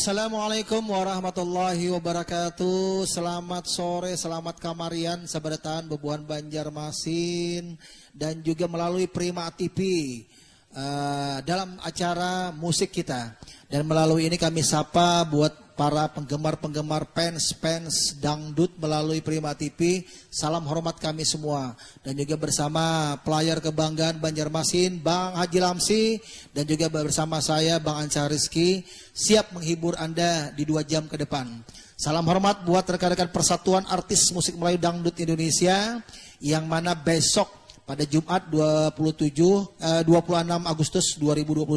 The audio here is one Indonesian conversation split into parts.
Assalamualaikum warahmatullahi wabarakatuh. Selamat sore, selamat kamarian sabadatan bebuan Banjarmasin dan juga melalui Prima TV dalam acara musik kita. Dan melalui ini kami sapa buat para penggemar-penggemar fans dangdut melalui Prima TV. Salam hormat kami semua. Dan juga bersama player kebanggaan Banjarmasin Bang Haji Lamsi dan juga bersama saya Bang Anca Rizky siap menghibur Anda di 2 jam ke depan. Salam hormat buat rekan-rekan Persatuan Artis Musik Melayu Dangdut Indonesia yang mana besok pada Jumat 26 Agustus 2022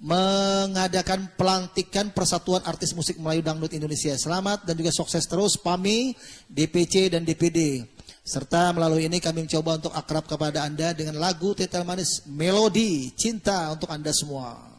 mengadakan pelantikan Persatuan Artis Musik Melayu Dangdut Indonesia. Selamat dan juga sukses terus PAMI, DPC dan DPD. Serta melalui ini kami mencoba untuk akrab kepada Anda dengan lagu Tetel Manis Melodi Cinta untuk Anda semua.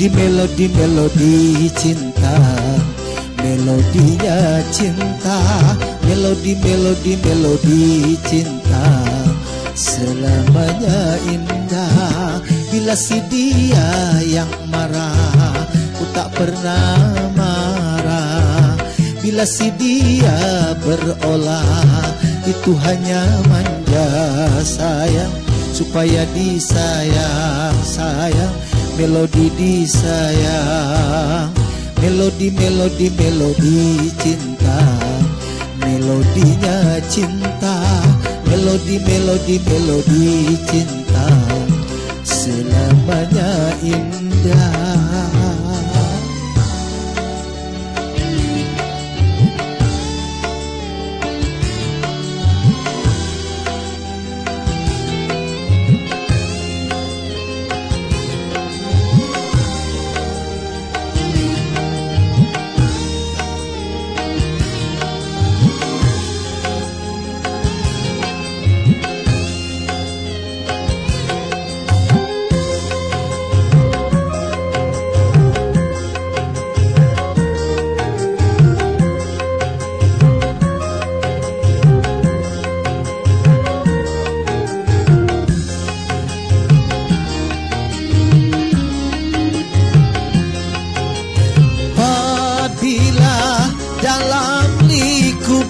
Melodi, melodi cinta, melodinya cinta, melodi, melodi cinta, selamanya indah. Bila si dia yang marah, ku tak pernah marah. Bila si dia berolah, itu hanya manja sayang, supaya disayang sayang. Melodi disayang, melodi, melodi, melodi cinta, melodinya cinta, melodi, melodi, melodi cinta, selamanya indah.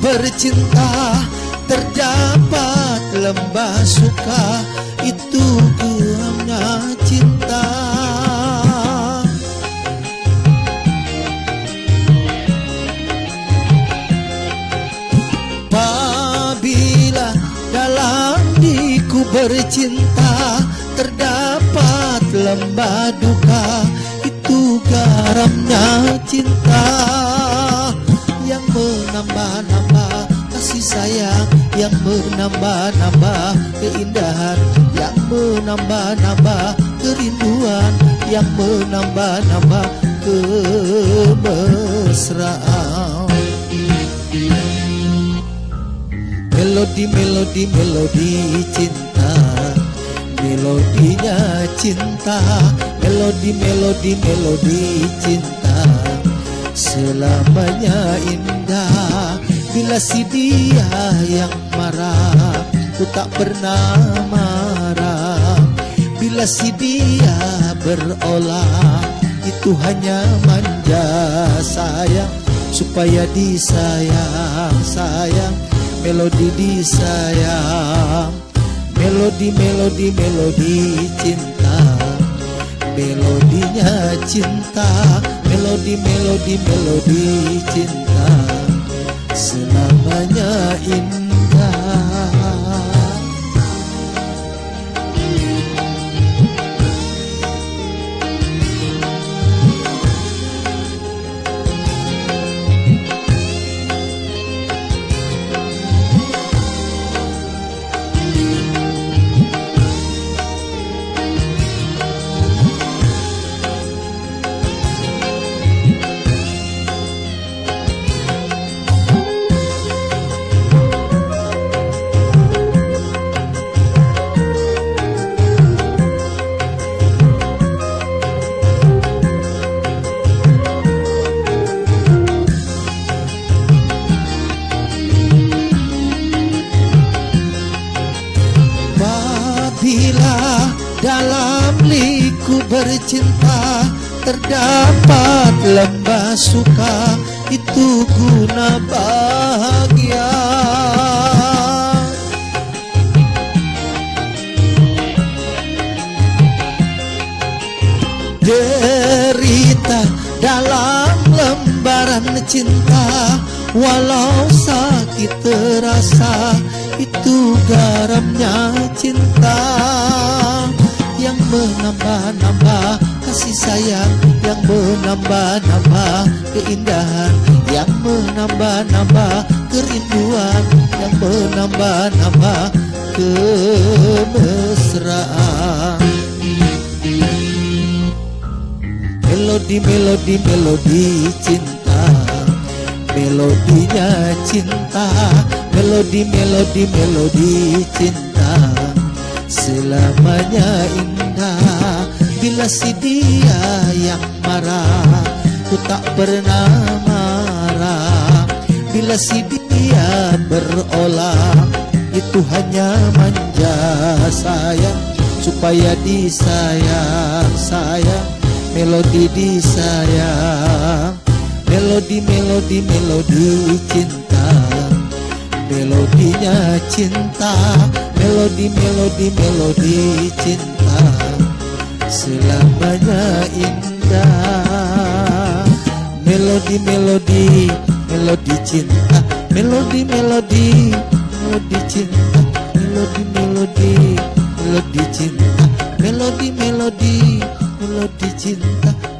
Bercinta terdapat lembah suka, itu geramnya cinta. Apabila dalam diriku bercinta terdapat lembah duka, itu garamnya cinta yang menambah-nambah kasih sayang, yang menambah-nambah keindahan, yang menambah-nambah kerinduan, yang menambah-nambah kemesraan. Melodi, melodi, melodi cinta, melodinya cinta, melodi, melodi, melodi cinta, selamanya indah. Bila si dia yang marah, ku tak pernah marah. Bila si dia berolah, itu hanya manja sayang, supaya disayang sayang. Melodi disayang, melodi, melodi, melodi cinta, melodinya cinta, Melodi cinta selamanya indah. Bila dalam liku bercinta terdapat lembah suka, itu guna bahagia. Derita dalam lembaran cinta, walau sakit terasa, itu garamnya cinta yang menambah-nambah kasih sayang, yang menambah-nambah keindahan, yang menambah-nambah kerinduan, yang menambah-nambah kemesraan. Melodi cinta, melodinya cinta, melodi cinta selamanya indah. Bila si dia yang marah, ku tak pernah marah. Bila si dia berolah, itu hanya manja sayang, supaya disayang sayang, melodi disayang. Melodi cinta, melodinya cinta, melodi cinta selamanya indah. Melodi cinta, melodi cinta, melodi cinta, melodi cinta,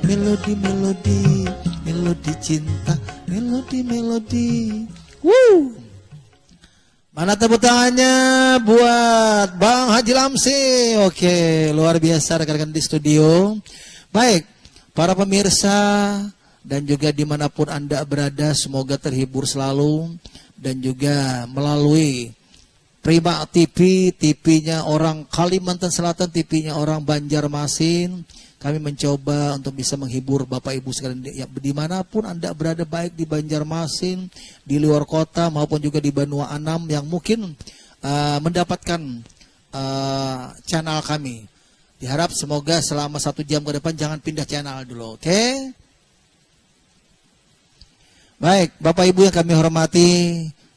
melodi cinta, melodi. Woo! Mana tepuk tangannya buat Bang Haji Lamsi. Oke, luar biasa rekan-rekan di studio. Baik, para pemirsa dan juga dimanapun Anda berada, semoga terhibur selalu. Dan juga melalui Prima TV, TV-nya orang Kalimantan Selatan, TV-nya orang Banjarmasin. Kami mencoba untuk bisa menghibur Bapak Ibu sekalian dimanapun Anda berada, baik di Banjarmasin, di luar kota maupun juga di Banua Anam yang mungkin mendapatkan channel kami. Diharap semoga selama 1 jam ke depan jangan pindah channel dulu, oke? Baik, Bapak Ibu yang kami hormati,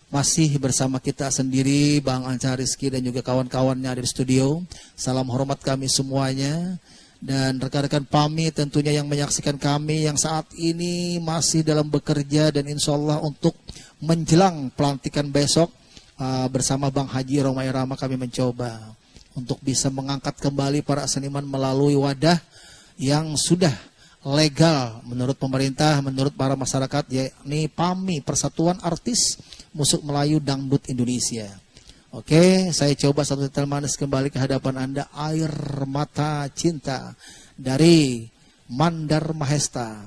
masih bersama kita sendiri Bang Anca Rizky dan juga kawan-kawannya ada di studio. Salam hormat kami semuanya. Dan rekan-rekan PAMI tentunya yang menyaksikan kami yang saat ini masih dalam bekerja dan insya Allah untuk menjelang pelantikan besok bersama Bang Haji Romai Rama kami mencoba untuk bisa mengangkat kembali para seniman melalui wadah yang sudah legal menurut pemerintah, menurut para masyarakat, yakni PAMI, Persatuan Artis Musik Melayu Dangdut Indonesia. Oke, saya coba satu tetel manis kembali ke hadapan Anda, Air Mata Cinta dari Mandar Mahesta.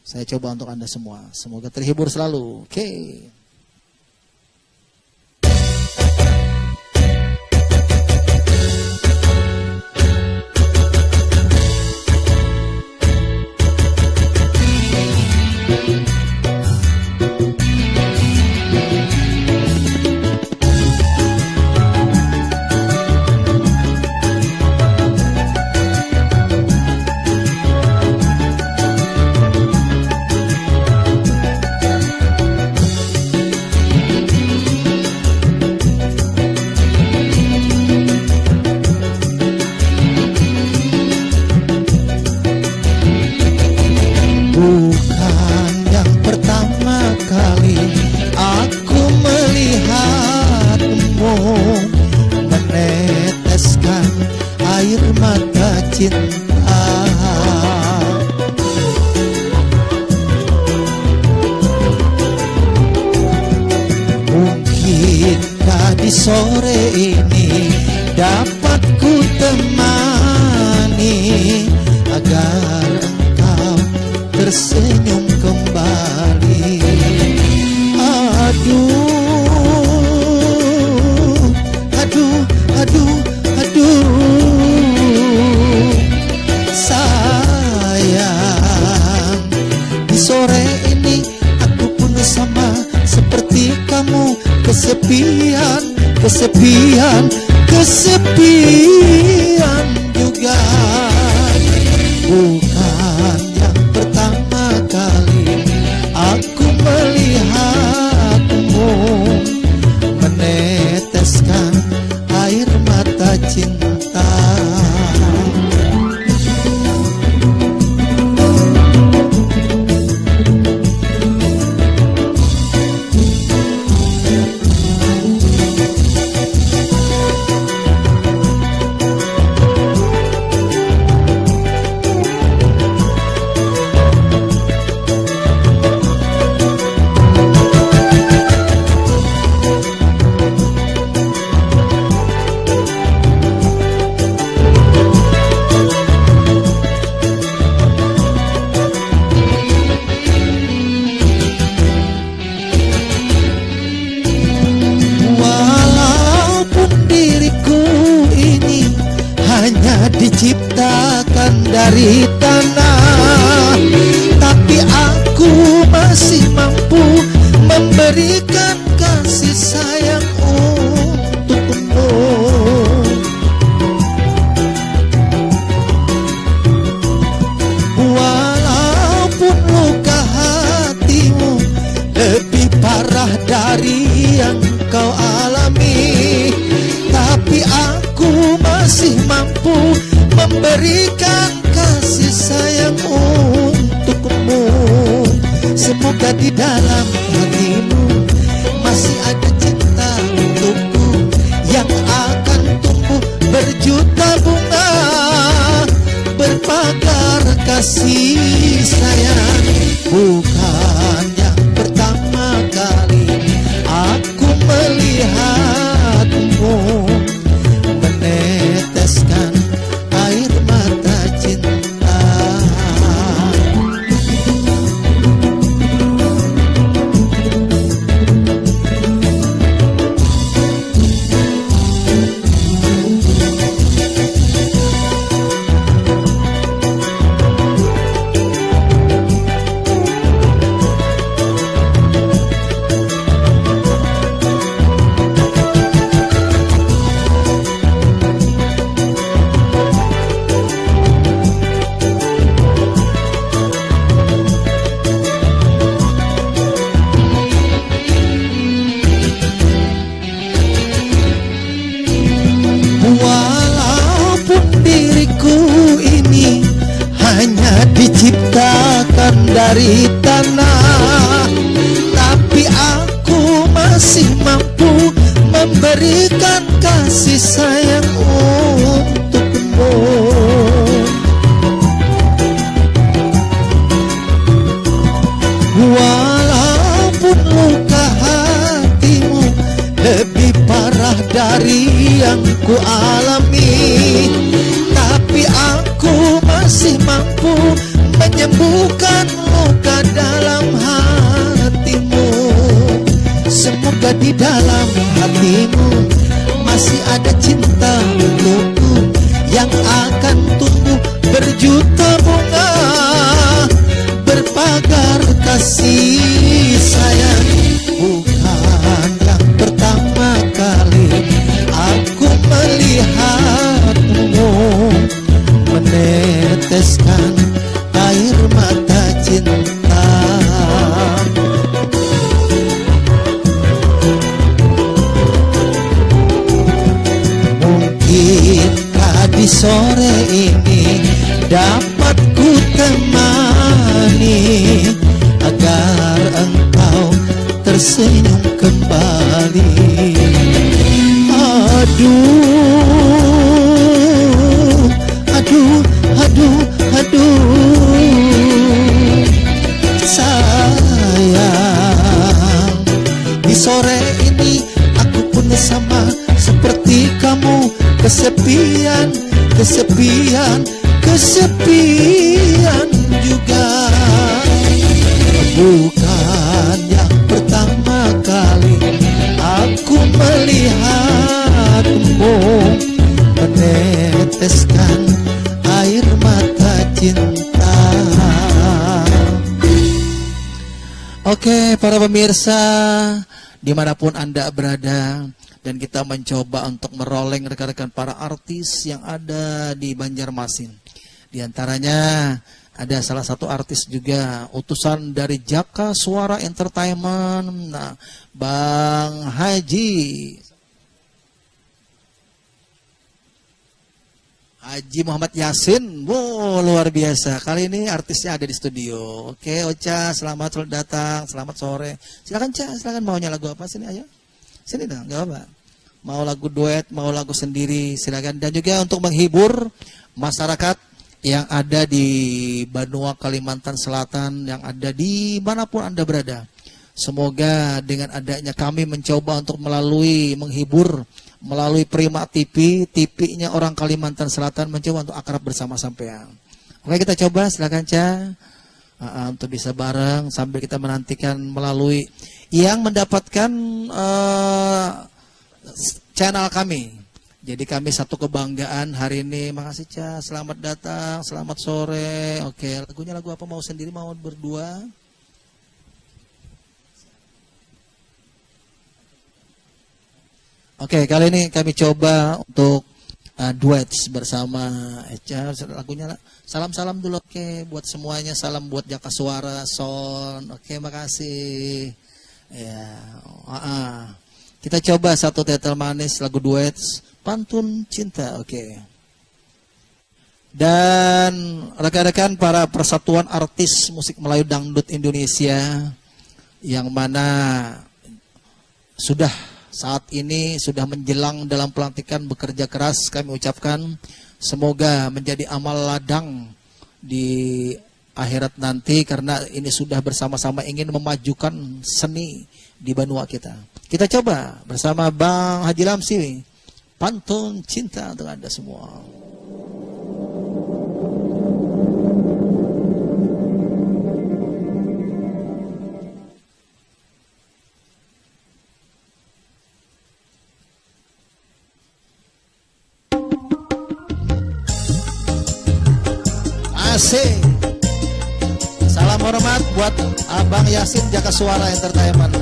Saya coba untuk Anda semua, semoga terhibur selalu. Oke. cinta. Mungkinkah di sore ini dapat ku temani agar engkau tersenyum kembali. Aduh, aduh, aduh, aduh, sayang, di sore ini aku pun sama seperti kamu, kesepian, kesepian, kesepian juga. Bukan yang pertama kali aku melihatmu meneteskan air mata cinta. Diciptakan dari tanah, tapi aku masih mampu memberikan kasih sayang untukmu. Walaupun luka hatimu lebih parah dari yang kau alami, tapi aku masih mampu memberikan kasih sayang untukmu. Semoga di dalam hatimu masih ada cinta untukku yang akan tumbuh berjuta bunga berpagar kasih sayang. Bukan yang pertama kali aku melihatmu meneteskan air mata cinta. Walaupun diriku ini hanya diciptakan dari tanah, tapi aku masih mampu memberikan kasih sayang untukmu. Walaupun luka hatimu lebih parah dari yang ku alami, tapi aku masih mampu menyembuhkan luka dalam hatimu. Semoga di dalam hatimu masih ada cinta untukku yang akan tumbuh berjuta bunga berpagar kasih sayang. Bukan yang pertama kali aku melihatmu meneteskan air mata cinta. Mungkinkah di sore ini dapat ku temani agar engkau tersenyum kembali. Aduh, aduh, kesepian, kesepian, kesepian juga. Bukan yang pertama kali aku melihatmu meneteskan air mata cinta. Oke, para pemirsa dimanapun Anda berada, dan kita mencoba untuk meroleng rekan-rekan para artis yang ada di Banjarmasin. Di antaranya ada salah satu artis juga utusan dari Jaka Suara Entertainment, nah, Bang Haji Muhammad Yasin. Wow, luar biasa. Kali ini artisnya ada di studio. Oke, Ocha, selamat datang, selamat sore. Silakan Ca, silakan, maunya lagu apa sini, ayo. Sini dong, gak apa. Mau lagu duet, mau lagu sendiri, silakan. Dan juga untuk menghibur masyarakat yang ada di Banua, Kalimantan Selatan, yang ada di manapun Anda berada. Semoga dengan adanya kami mencoba untuk menghibur melalui Prima TV, TV-nya orang Kalimantan Selatan, mencoba untuk akrab bersama sampean. Oke, kita coba, silakan Ca, untuk bisa bareng sambil kita menantikan melalui yang mendapatkan channel kami. Jadi kami satu kebanggaan hari ini. Makasih Ca, selamat datang, selamat sore. Oke, lagunya lagu apa, mau sendiri, mau berdua? Oke, kali ini kami coba untuk duet bersama Eca. Lagunya salam-salam dulu, oke, buat semuanya. Salam buat Jaka Suara, Son. Oke, makasih. Ya, kita coba satu tetel manis, lagu duet, Pantun Cinta, oke. Dan rekan-rekan para Persatuan Artis Musik Melayu Dangdut Indonesia, yang mana saat ini sudah menjelang dalam pelantikan, bekerja keras, kami ucapkan semoga menjadi amal ladang di akhirat nanti, karena ini sudah bersama-sama ingin memajukan seni di Banua kita. Kita coba bersama Bang Haji Lamsi, Pantun Cinta untuk Anda semua. Asik. Salam hormat buat Abang Yasin Jaka Suara Entertainment.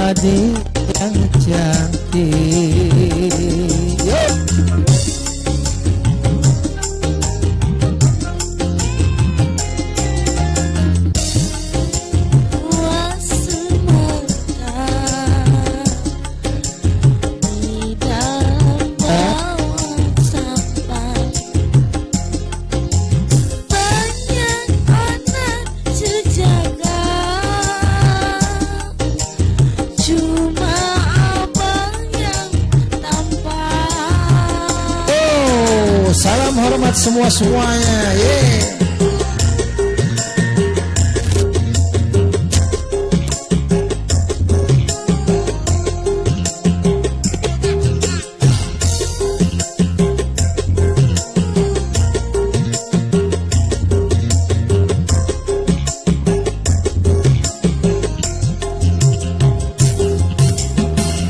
Adik yang cantik, salam hormat semua-semuanya.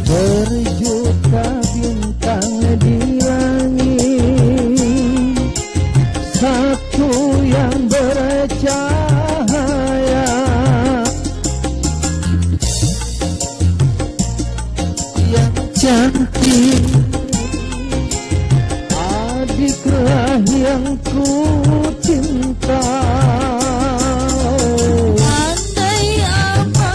Berjuta bintang di langit, satu yang bercahaya, yang cantik, adiklah yang ku cinta. Andai apa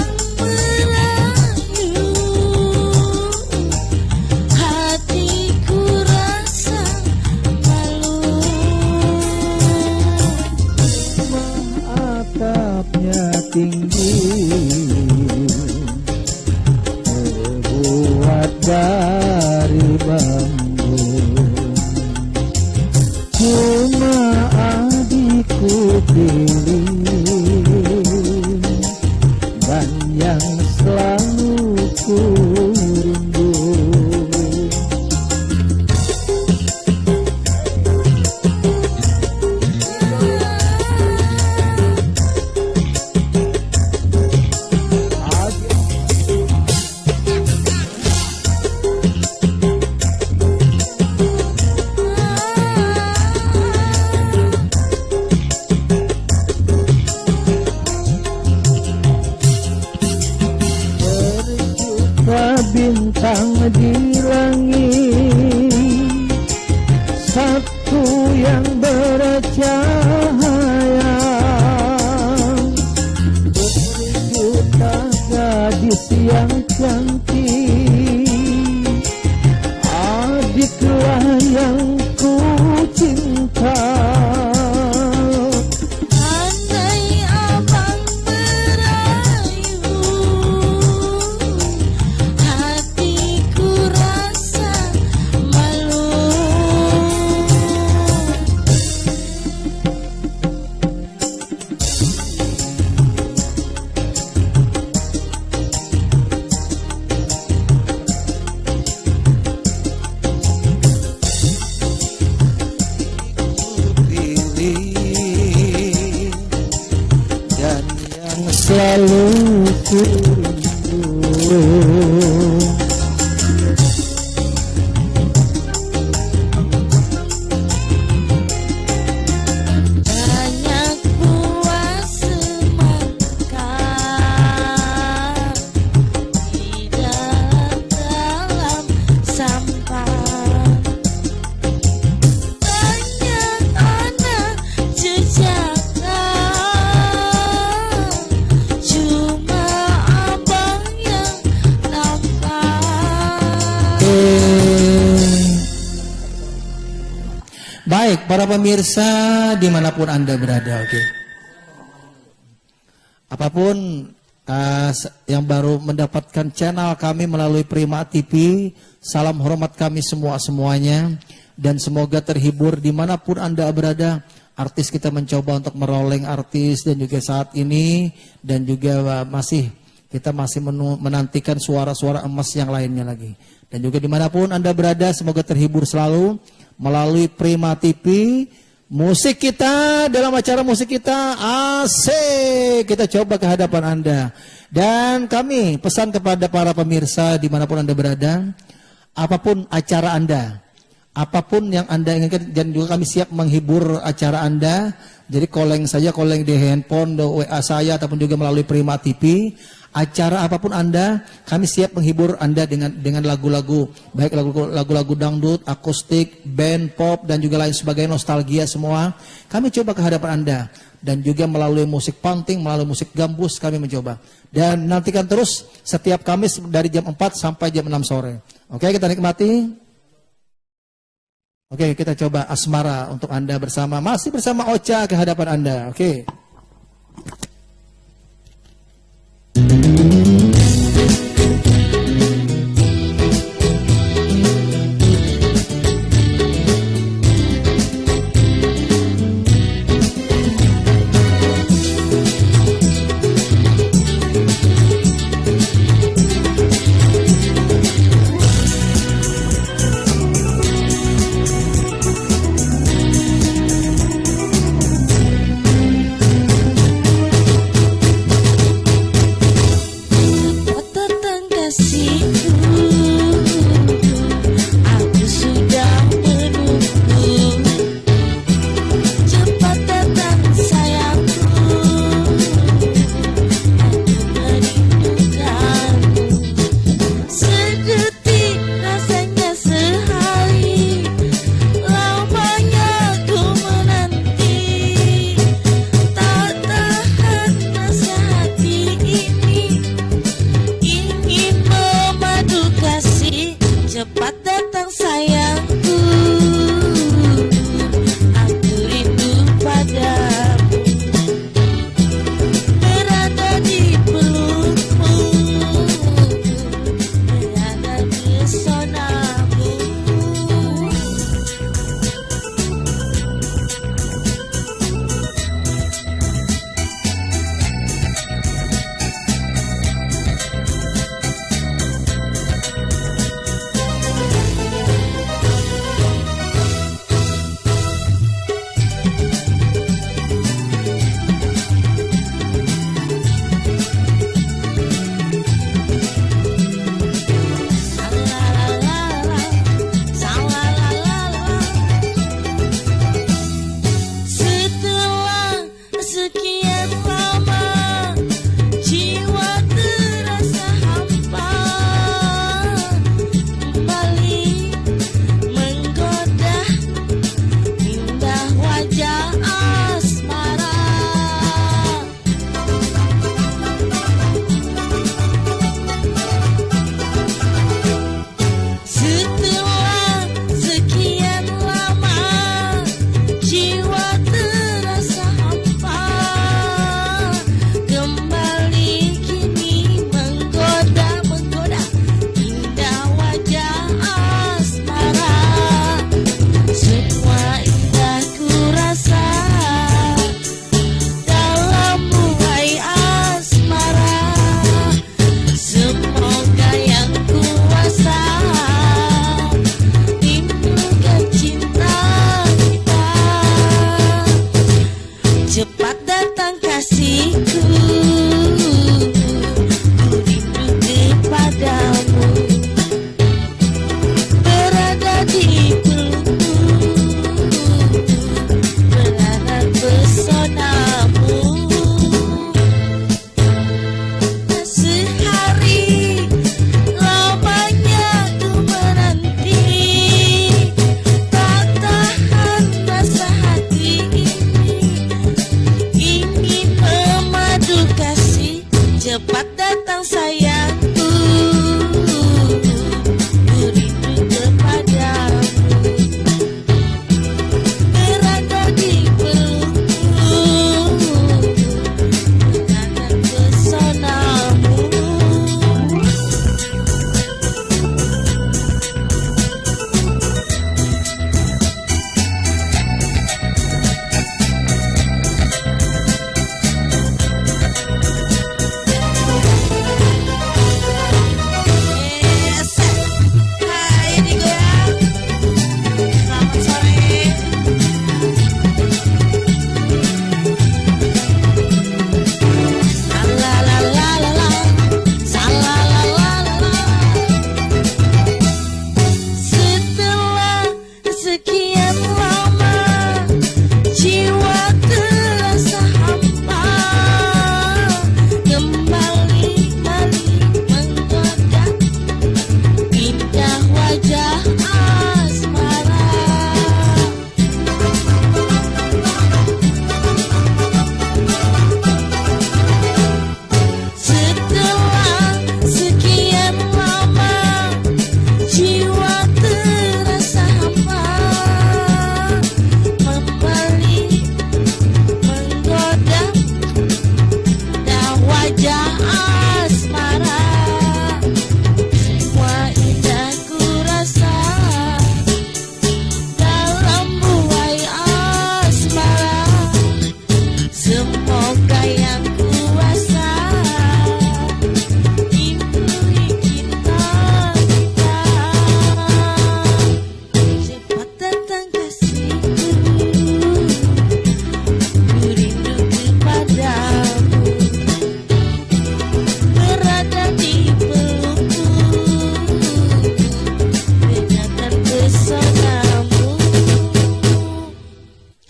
cuma adikku pilih dan yang selalu ku rindu. Bintang di langit, satu yang bercahaya, berjuta gadis yang cantik, adiklah yang ku cinta. Selalu ku rindu. Banyak buah semangka di dalam sampah, banyak anak jejak. Baik, para pemirsa dimanapun Anda berada, oke. Apapun yang baru mendapatkan channel kami melalui Prima TV, salam hormat kami semuanya, dan semoga terhibur dimanapun Anda berada. Artis kita mencoba untuk meroleng artis dan juga saat ini, dan juga kita masih menantikan suara-suara emas yang lainnya lagi. Dan juga dimanapun Anda berada, semoga terhibur selalu melalui Prima TV. Musik kita, dalam acara musik kita asik, kita coba ke hadapan Anda. Dan kami pesan kepada para pemirsa dimanapun Anda berada, apapun acara Anda, apapun yang Anda inginkan, dan juga kami siap menghibur acara Anda. Jadi koleng saja, koleng di handphone, di WA saya, ataupun juga melalui Prima TV. Acara apapun Anda, kami siap menghibur Anda dengan lagu-lagu, baik lagu-lagu dangdut, akustik, band, pop, dan juga lain sebagainya, nostalgia semua. Kami coba ke hadapan Anda, dan juga melalui musik panting, melalui musik gambus kami mencoba. Dan nantikan terus setiap Kamis dari jam 4 sampai jam 6 sore. Oke, kita nikmati. Oke, kita coba Asmara untuk Anda masih bersama Ocha ke hadapan Anda. Oke.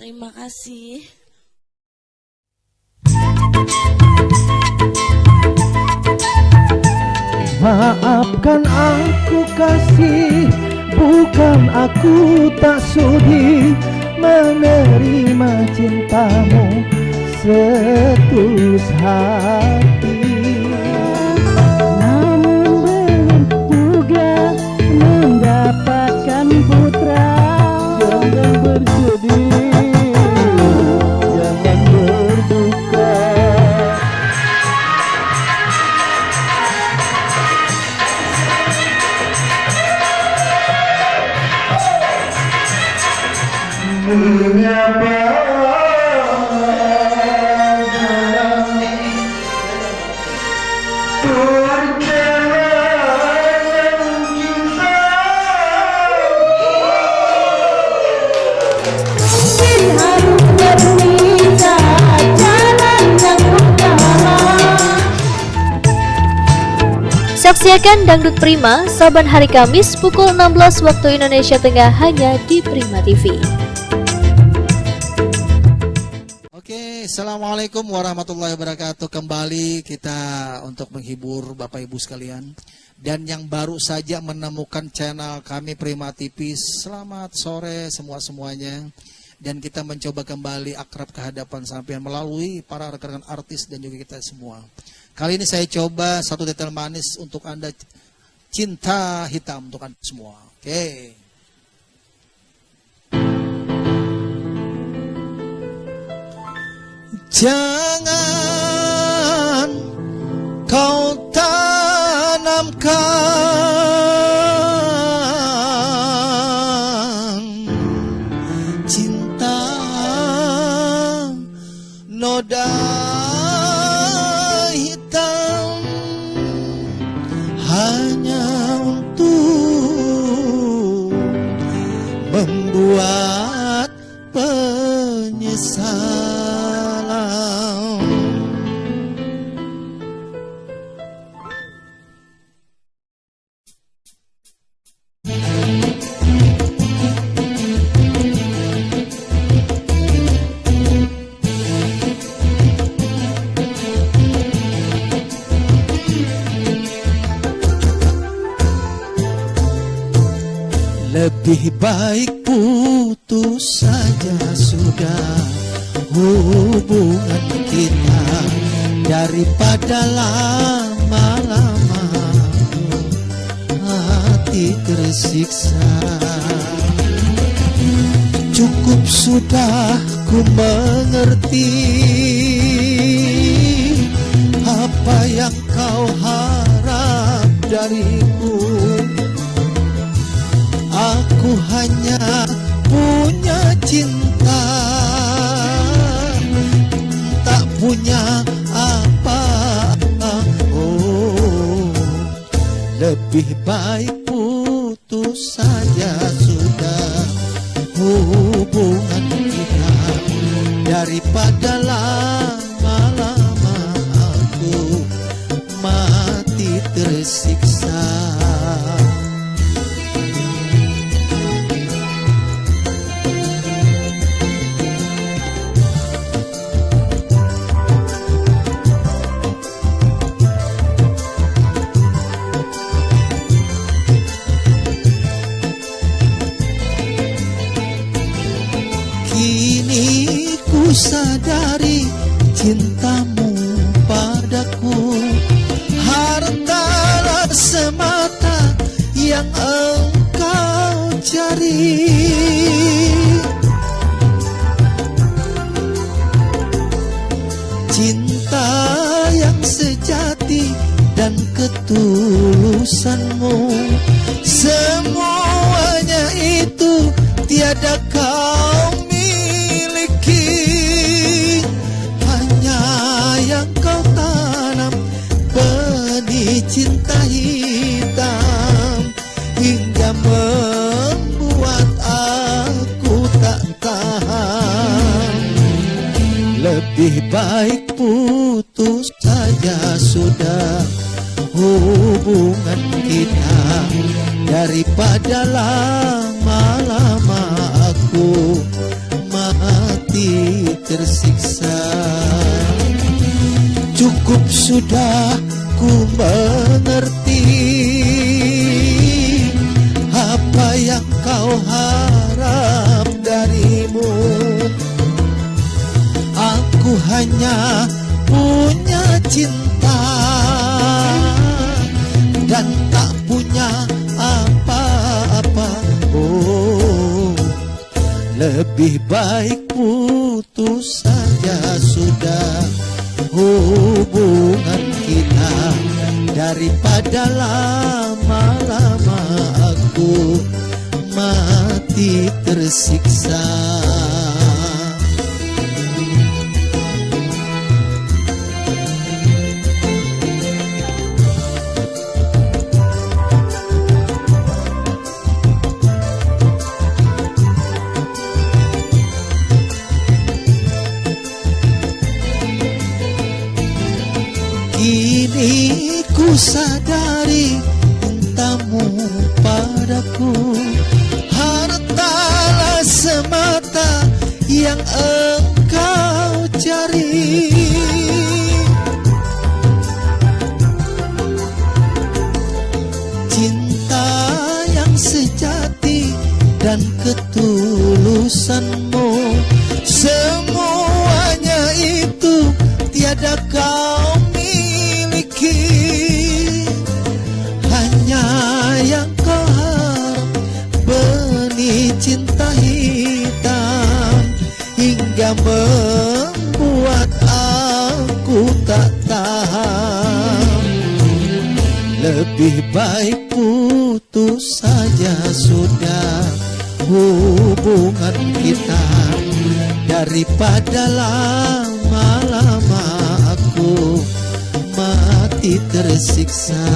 Terima kasih. Maafkan aku kasih, bukan aku tak sudi menerima cintamu setulus hati. Namun belum juga mendapatkan putra. Jangan bersedih, jangan berduka. Menyapa Saksikan Dangdut Prima saban hari Kamis pukul 16 waktu Indonesia Tengah hanya di Prima TV. Oke, assalamualaikum warahmatullahi wabarakatuh. Kembali kita untuk menghibur Bapak Ibu sekalian. Dan yang baru saja menemukan channel kami Prima TV, selamat sore semuanya. Dan kita mencoba kembali akrab ke hadapan sampean melalui para rekan-rekan artis dan juga kita semua. Kali ini saya coba satu detail manis untuk Anda, cinta hitam untuk Anda semua. Oke. Jangan kau tanamkan cinta noda hitam hanya untuk membuat penyesalan. Lebih baik putus saja sudah hubungan kita daripada lama-lama hati tersiksa. Cukup sudah ku mengerti apa yang kau harap dariku. Aku hanya punya cinta, tak punya apa-apa. Oh, lebih baik putus saja sudah hubungan kita daripada lama-lama aku mati tersiksa. Kini ku sadari cintamu padaku hartalah semata yang engkau cari. Cinta yang sejati dan ketulusanmu, semuanya itu tiada kau miliki. Hanya yang kau tanam benih cinta hitam hingga membuat aku tak tahan. Lebih baik putus saja sudah hubungan kita daripada lama-lama aku mati mati tersiksa. Cukup sudah ku mengerti apa yang kau harap darimu. Aku hanya punya cinta dan tak punya apa-apa. Oh, lebih baik putus saja sudah hubungan kita, daripada lama-lama aku mati tersiksa. Kini ku sadari cintamu padaku hartalah semata yang engkau cari. Cinta yang sejati dan ketulusanmu, semuanya itu tiada kau miliki. Hanya yang kau harap benih cinta hitam, hingga membuat aku tak tahan. Lebih baik putus saja sudah hubungan kita, daripada lama-lama aku mati tersiksa.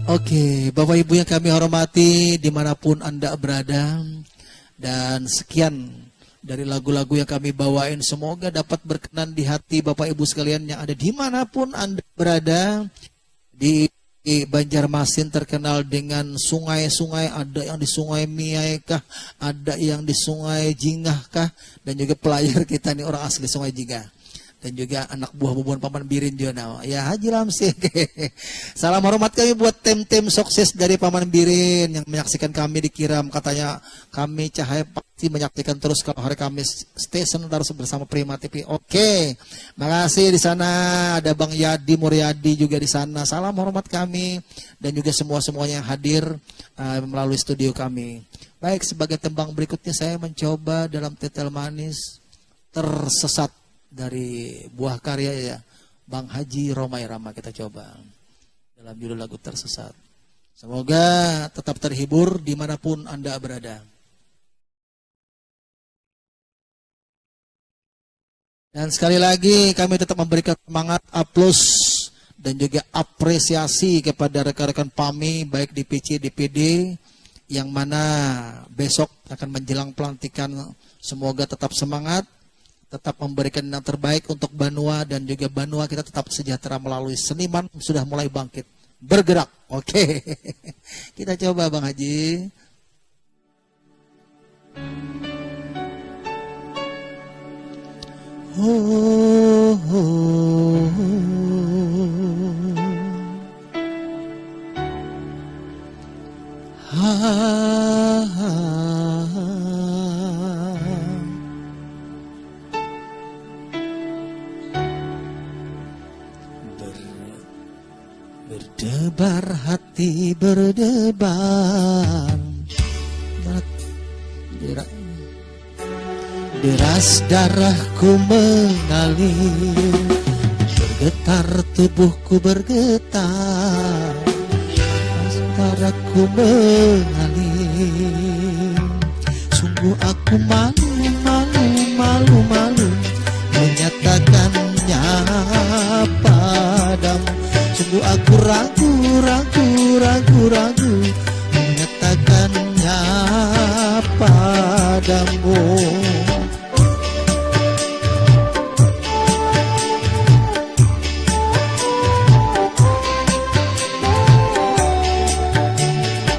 Oke, Bapak Ibu yang kami hormati dimanapun Anda berada, dan sekian dari lagu-lagu yang kami bawain, semoga dapat berkenan di hati Bapak Ibu sekalian yang ada dimanapun Anda berada. Di Banjarmasin terkenal dengan sungai-sungai, ada yang di Sungai Miai kah, ada yang di Sungai Jingah kah, dan juga pelayar kita nih orang asli Sungai Jingah, dan juga anak buah Bubun Paman Birin juga. Ya Haji Lamsi. Salam hormat kami buat tim-tim sukses dari Paman Birin yang menyaksikan kami di Kiram. Katanya kami Cahaya pasti menyaksikan terus kalau hari Kamis station terus bersama Prima TV. Oke, makasih. Di sana ada Bang Yadi Muryadi juga di sana. Salam hormat kami dan juga semuanya yang hadir melalui studio kami. Baik, sebagai tembang berikutnya saya mencoba dalam tetel manis tersesat dari buah karya ya Bang Haji Romai Rama. Kita coba dalam judul lagu Tersesat. Semoga tetap terhibur dimanapun Anda berada. Dan sekali lagi kami tetap memberikan semangat, aplaus dan juga apresiasi kepada rekan-rekan PAMI baik di PC, DPD yang mana besok akan menjelang pelantikan. Semoga tetap semangat, tetap memberikan yang terbaik untuk Banua, dan juga Banua kita tetap sejahtera melalui seniman sudah mulai bangkit bergerak. Oke. Kita coba Bang Haji. Oh, oh, berdebar hati, berdebar deras darahku mengalir, bergetar tubuhku bergetar, darahku mengalir. Sungguh aku malu menyatakannya padamu. Sungguh aku ragu menyatakannya padamu.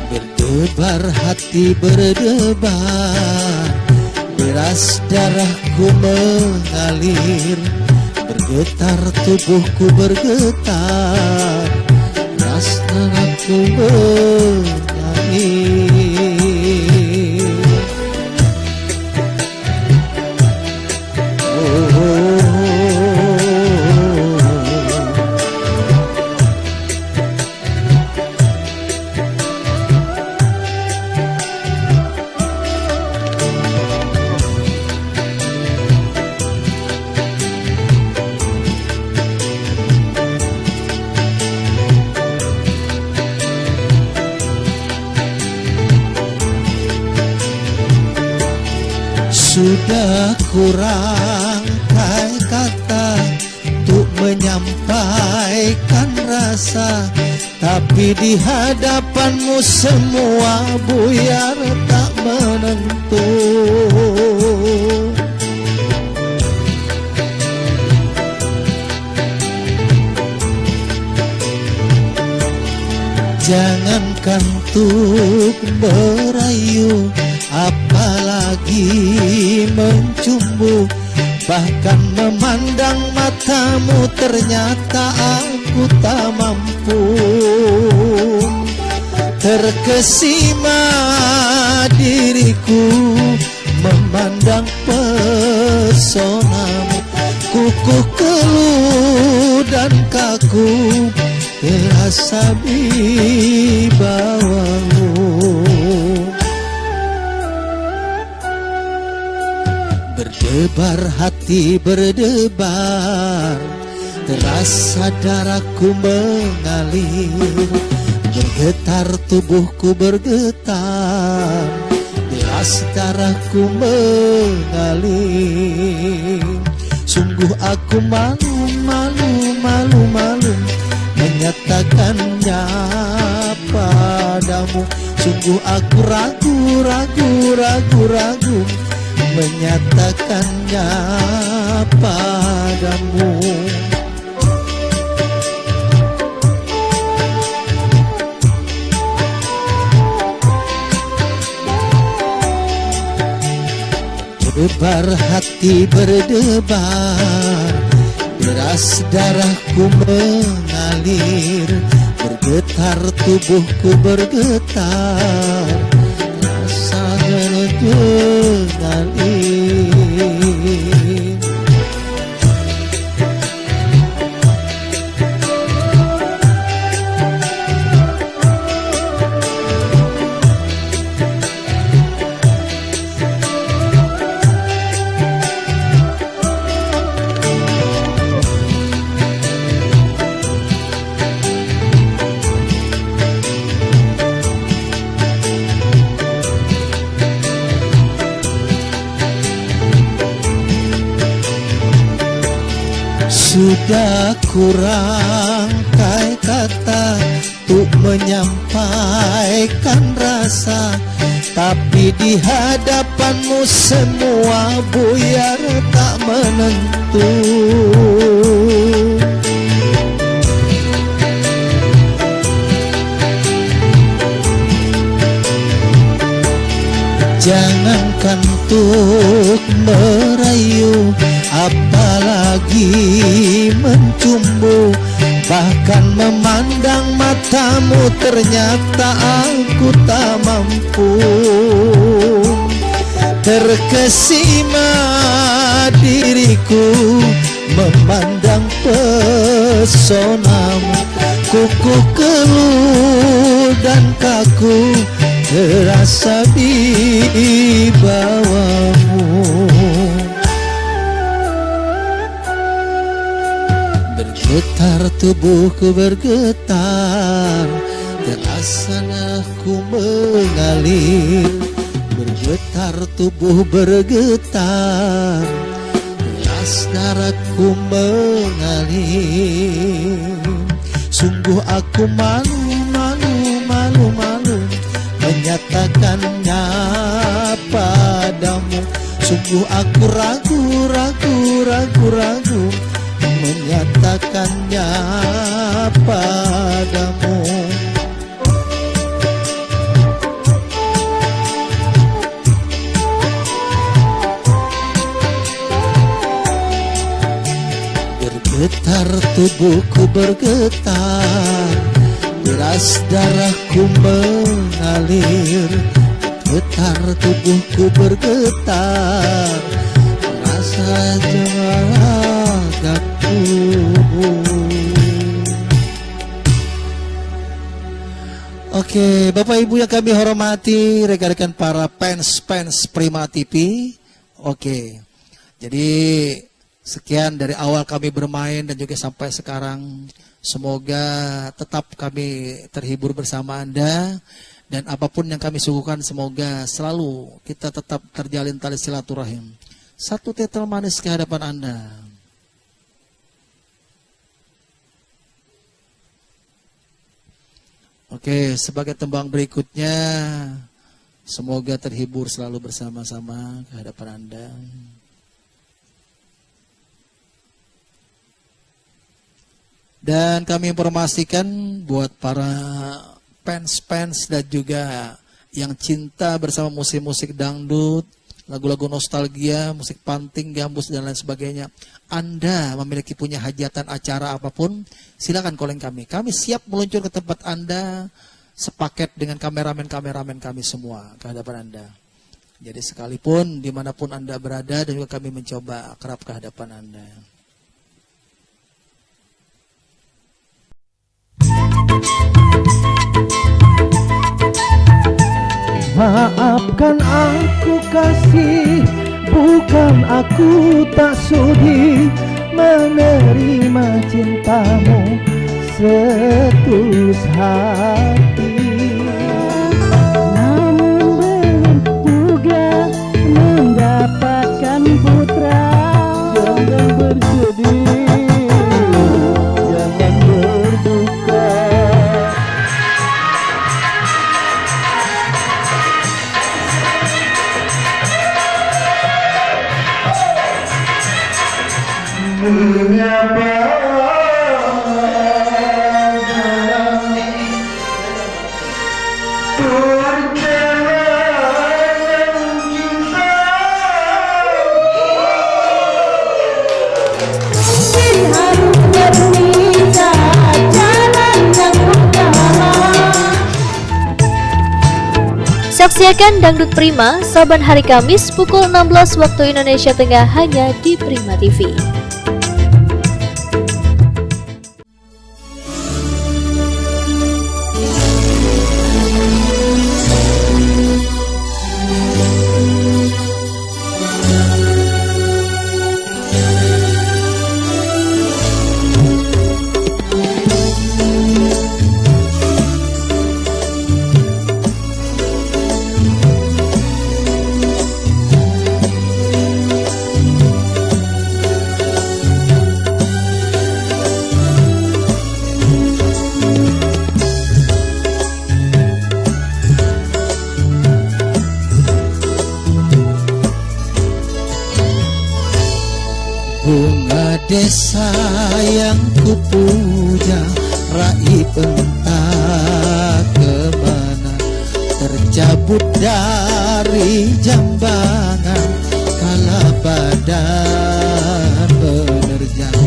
Berdebar hati hati berdebar, deras darahku mengalir, bergetar tubuhku bergetar, deras darahku mengalir. Sudah kurang kata untuk menyampaikan rasa, tapi di hadapanmu semua buyar tak menentu. Jangankan untuk merayu, apalagi mencumbu, bahkan memandang matamu ternyata aku tak mampu. Terkesima diriku memandang pesonamu, kukuh keluh dan kaku terasa di bawahmu. Berdebar hati berdebar, terasa darahku mengalir, bergetar tubuhku bergetar, deras darahku mengalir. Sungguh aku malu menyatakannya padamu. Sungguh aku ragu menyatakannya padamu. Berdebar hati berdebar, deras darahku mengalir, bergetar tubuhku bergetar, rasa mengalir. Sudah kurang kata untuk menyampaikan rasa, tapi di hadapanmu semua buyar tak menentu. Jangankan untuk merayu, apalagi mencumbu, bahkan memandang matamu ternyata aku tak mampu. Terkesima diriku memandang pesonamu, kukuh keluh dan kaku terasa di bawahmu. Bergetar tubuhku bergetar, terasa nafasku mengalir. Bergetar tubuh bergetar, deras darahku mengalir. Sungguh aku malu menyatakannya padamu. Sungguh aku ragu menyatakannya padamu. Getar tubuhku bergetar, deras darahku mengalir. Getar tubuhku bergetar, rasa jagatu. Oke, Bapak Ibu yang kami hormati, rekan-rekan para fans Prima TV. Oke, jadi sekian dari awal kami bermain dan juga sampai sekarang. Semoga tetap kami terhibur bersama Anda. Dan apapun yang kami suguhkan, semoga selalu kita tetap terjalin tali silaturahim. Satu tetel manis ke hadapan Anda. Oke, sebagai tembang berikutnya, semoga terhibur selalu bersama-sama ke hadapan Anda. Dan kami informasikan buat para fans dan juga yang cinta bersama musik-musik dangdut, lagu-lagu nostalgia, musik panting, gambus dan lain sebagainya. Anda memiliki punya hajatan acara apapun, silakan calling kami. Kami siap meluncur ke tempat Anda sepaket dengan kameramen kami semua ke hadapan Anda. Jadi sekalipun dimanapun Anda berada, dan juga kami mencoba akrab ke hadapan Anda. Maafkan aku kasih, bukan aku tak sudi menerima cintamu setulus hati. Namun belum juga mendapatkan putra. Jangan bersedih, jangan berduka. Saksikan Dangdut Prima saban hari Kamis pukul 16 waktu Indonesia Tengah hanya di Prima TV. Bunga desa yang kupuja, raih entah kemana, tercabut dari jambangan kala badan menerjang.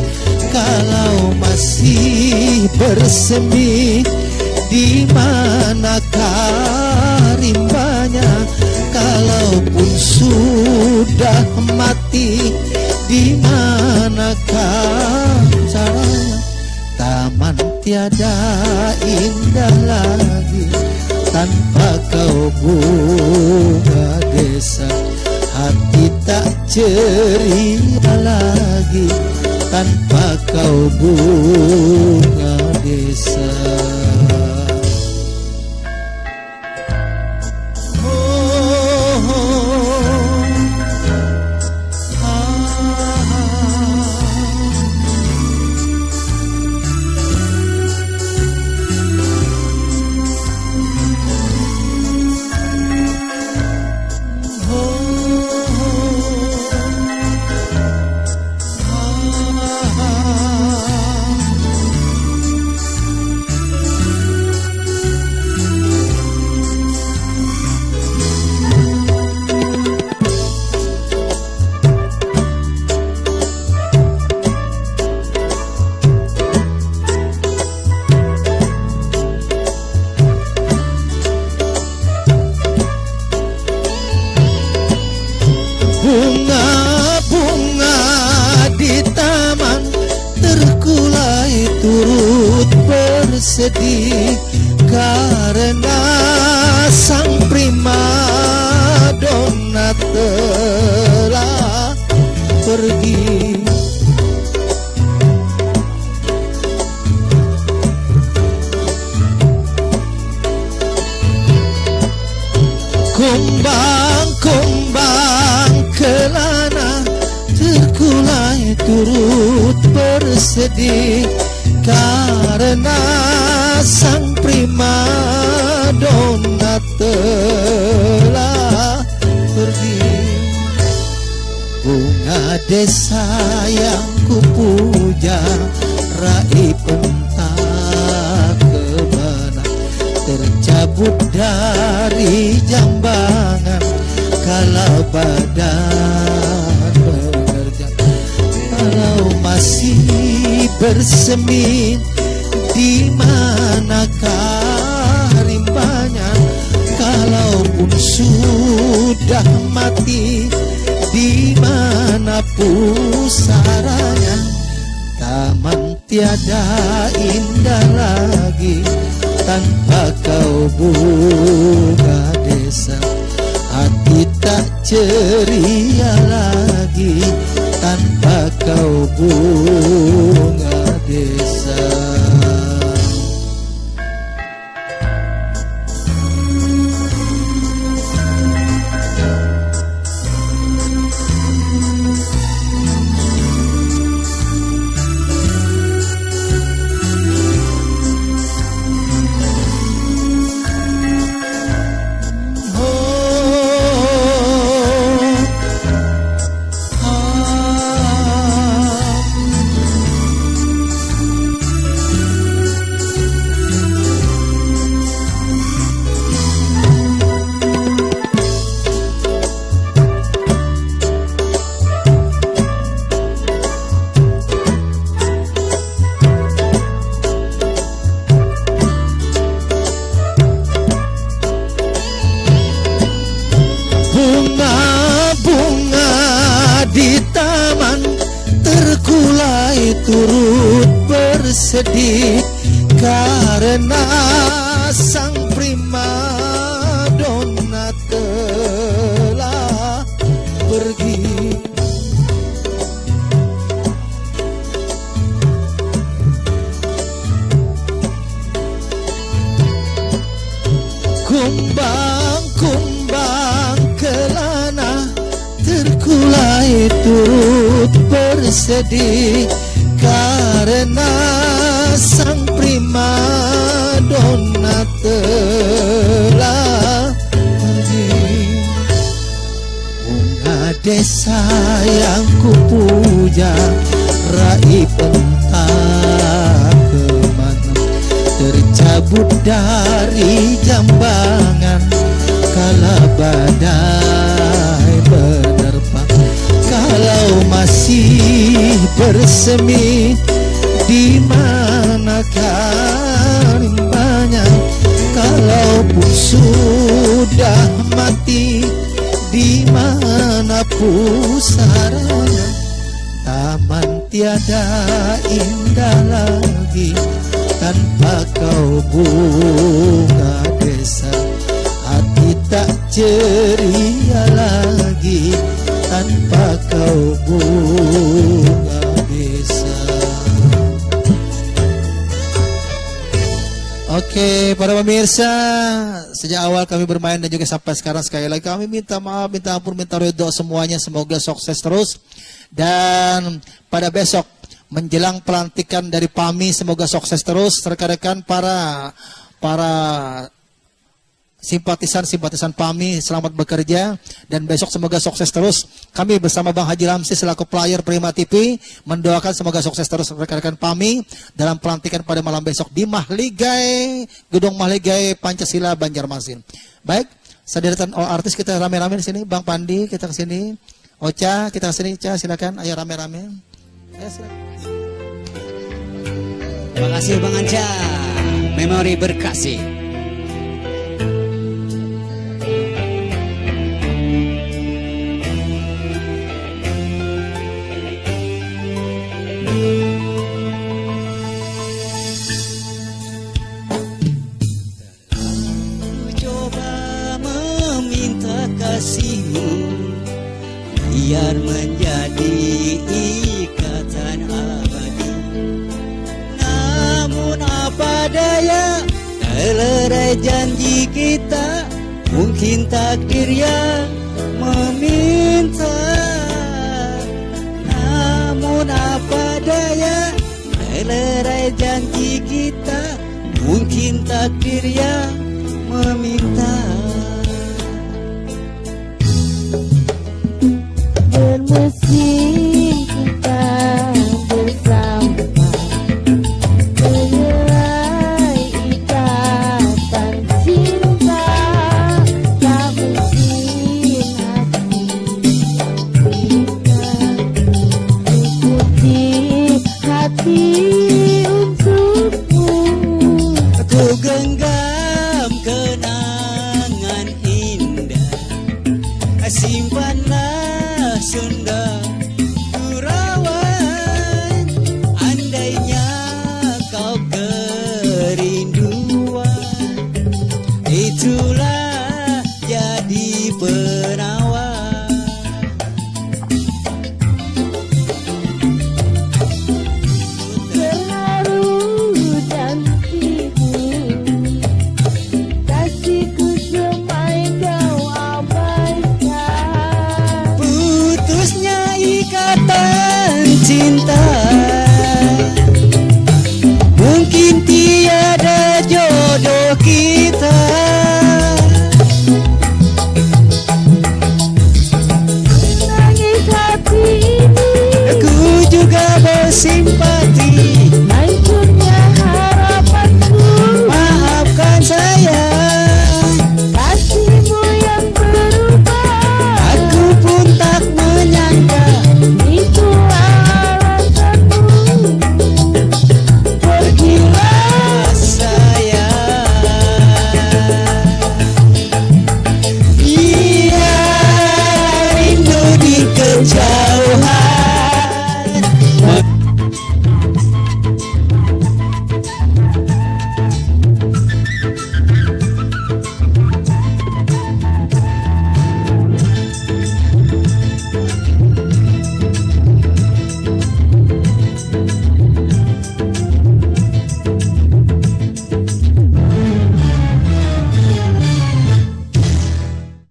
Kalau masih bersemi, di manakah rimbanya? Kalaupun sudah mati, di manakah caranya? Taman tiada indah lagi tanpa kau bunga desa. Hati tak ceria lagi tanpa kau bunga desa. Bunga-bunga di taman terkulai turut bersedih karena sang primadona telah pergi. Kumbang-kumbang kelana terkulai turut bersedih karena sang primadona telah pergi. Bunga desa yang kupuja raih entah kemana, tercabut dari jambangan kala badan menerjang. Kalau masih bersemi, di manakah rimbanya? Kalaupun sudah mati, di mana pusaranya? Taman tiada indah lagi tanpa kau bunga desa. Hati tak ceria lagi tanpa kau bunga desa. Bunga-bunga di taman terkulai turut bersedih karena sang primadona telah pergi. Kumbang-kumbang kelana terkulai turut bersedih karena sang primadona telah pergi. Bunga desa yang kupuja raih entah kemana, tercabut dari jambangan kala badai menerpa. Kalau masih bersemi, di manakah rimbanya? Kalaupun sudah mati, di mana pusaranya? Taman tiada indah lagi tanpa kau bunga desa. Hati tak ceria lagi tanpa kau bunga desa. Oke, para pemirsa, sejak awal kami bermain dan juga sampai sekarang sekali lagi kami minta maaf, minta ampun, minta ridho semuanya. Semoga sukses terus. Dan pada besok menjelang pelantikan dari PAMI, semoga sukses terus rekan-rekan para simpatisan PAMI, selamat bekerja dan besok semoga sukses terus. Kami bersama Bang Haji Ramsi selaku player Prima TV mendoakan semoga sukses terus rekan-rekan PAMI dalam pelantikan pada malam besok di Mahligai, Gedung Mahligai Pancasila Banjarmasin. Baik, sederetan artis kita rame-rame di sini. Bang Pandi kita ke sini, Ocha kita ke sini, Ocha silakan, ayo rame-rame. Ayo silakan. Terima kasih Bang Anca, memori berkasih. biar menjadi ikatan abadi. Namun apa daya, terlerai janji kita, mungkin takdir yang meminta. Namun apa daya, terlerai janji kita, mungkin takdir yang meminta. Bermusim kita bersama, menyelai ikatan cinta. Tak mungkin hati untukmu. Ku genggam kenangan indah, simpanlah Sunda Kurawan. Andainya kau kerinduan, itulah jadi penawar. Terharu janjimu, kasihku semai kau abaikan. Putusnya ikatan cinta, mungkin